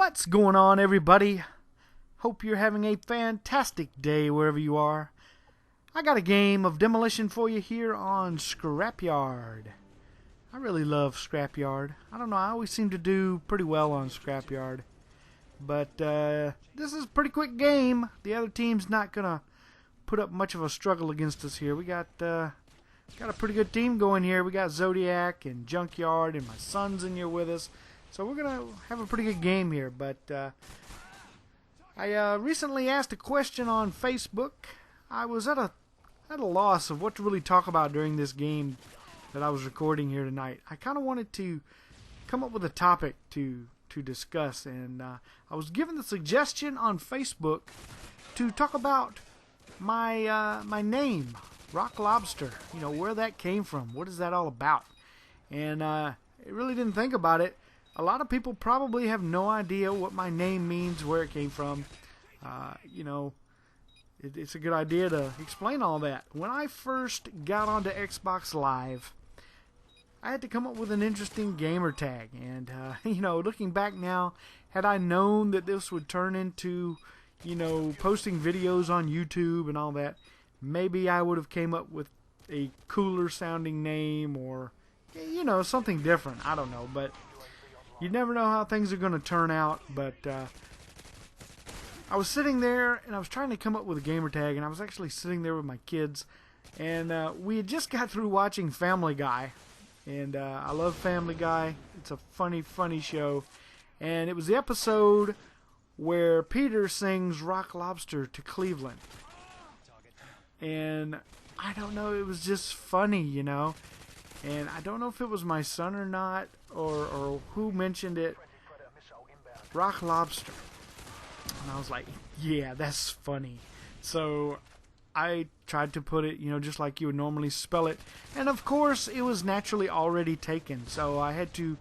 What's going on, everybody? Hope you're having a fantastic day wherever you are. I got a game of Demolition for you here on Scrapyard. I really love Scrapyard. I don't know, I always seem to do pretty well on Scrapyard. But this is a pretty quick game. The other team's not going to put up much of a struggle against us here. We got a pretty good team going here. We got Zodiac and Junkyard, and my son's in here with us. So we're going to have a pretty good game here. But I recently asked a question on Facebook. I was at a loss of what to really talk about during this game that I was recording here tonight. I kind of wanted to come up with a topic to discuss, and I was given the suggestion on Facebook to talk about my name, Rock Lobster. You know, where that came from. What is that all about? And I really didn't think about it. A lot of people probably have no idea what my name means, where it came from. You know, it's a good idea to explain all that. When I first got onto Xbox Live, I had to come up with an interesting gamer tag. And, you know, looking back now, had I known that this would turn into, you know, posting videos on YouTube and all that, maybe I would have came up with a cooler sounding name or, you know, something different. I don't know, but you never know how things are going to turn out. But I was sitting there and I was trying to come up with a gamer tag, and I was actually sitting there with my kids, and we had just got through watching Family Guy, and I love Family Guy. It's a funny show, and it was the episode where Peter sings Rock Lobster to Cleveland, and I don't know, it was just funny, you know. And I don't know if it was my son or not, or who mentioned it, Rock Lobster. And I was like, yeah, that's funny. So I tried to put it, you know, just like you would normally spell it. And of course, it was naturally already taken. So I had to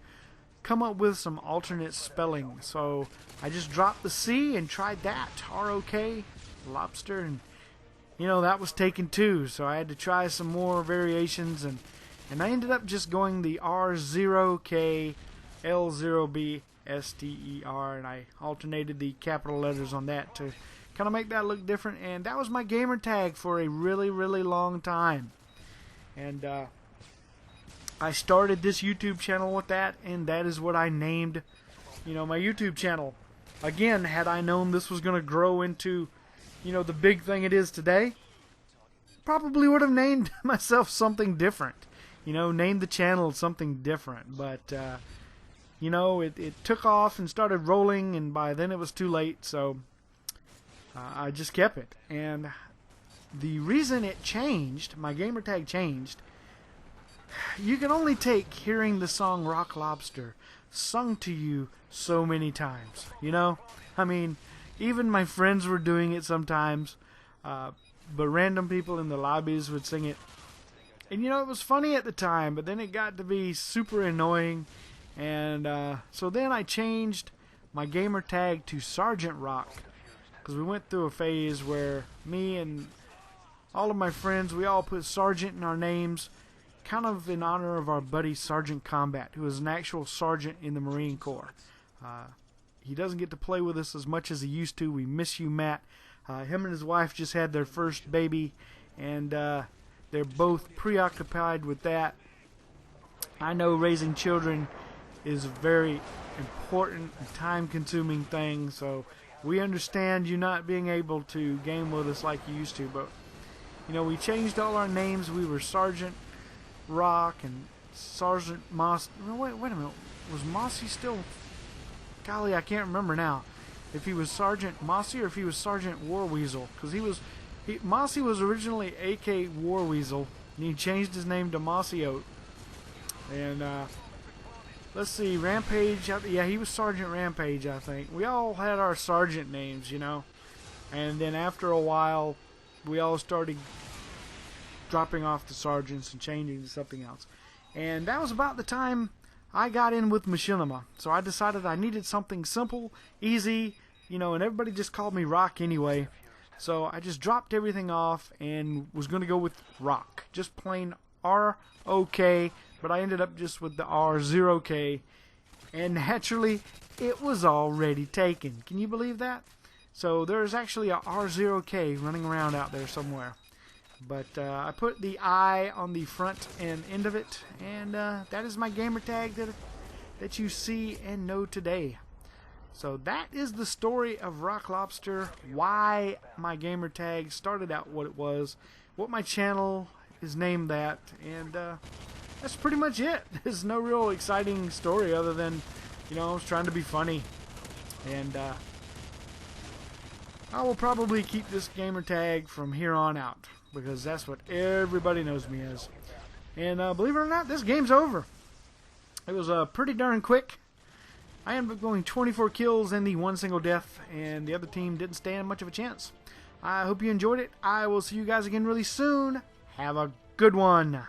come up with some alternate spelling. So I just dropped the C and tried that. R-O-K, lobster. And, you know, that was taken too. So I had to try some more variations, and I ended up just going the R0K L0B STER, and I alternated the capital letters on that to kind of make that look different. And that was my gamer tag for a really long time. And I started this YouTube channel with that, and that is what I named, you know, my YouTube channel. Again, had I known this was going to grow into, you know, the big thing it is today, probably would have named myself something different. You know, name the channel something different. But, you know, it took off and started rolling, and by then it was too late, so I just kept it. And the reason it changed, my gamer tag changed, you can only take hearing the song Rock Lobster sung to you so many times, you know? I mean, even my friends were doing it sometimes, but random people in the lobbies would sing it. And, you know, it was funny at the time, but then it got to be super annoying. And so then I changed my gamer tag to Sergeant Rock, because we went through a phase where me and all of my friends, we all put Sergeant in our names, kind of in honor of our buddy Sergeant Combat, who is an actual sergeant in the Marine Corps. He doesn't get to play with us as much as he used to. We miss you, Matt. Him and his wife just had their first baby, and they're both preoccupied with that. I know raising children is a very important and time-consuming thing, so we understand you not being able to game with us like you used to. But, you know, we changed all our names. We were Sergeant Rock and Sergeant Moss. Wait a minute. Was Mossy still? Golly, I can't remember now. If he was Sergeant Mossy or if he was Sergeant Warweasel. Because Mossy was originally AK Warweasel, and he changed his name to Mossy Oat. And let's see, Rampage. Yeah, he was Sergeant Rampage, I think. We all had our sergeant names, you know. And then after a while, we all started dropping off the sergeants and changing to something else. And that was about the time I got in with Machinima. So I decided I needed something simple, easy, you know, and everybody just called me Rock anyway. So I just dropped everything off and was going to go with Rock. Just plain R-O-K, but I ended up just with the R0K And naturally, it was already taken. Can you believe that? So there's actually a R0K running around out there somewhere. But I put the I on the front and end of it, and that is my gamer tag that you see and know today. So that is the story of Rock Lobster, why my gamer tag started out what it was, what my channel is named that, and that's pretty much it. There's no real exciting story other than, you know, I was trying to be funny. And I will probably keep this gamer tag from here on out, because that's what everybody knows me as. And believe it or not, this game's over. It was pretty darn quick. I ended up going 24 kills and the 1 single death, and the other team didn't stand much of a chance. I hope you enjoyed it. I will see you guys again really soon. Have a good one.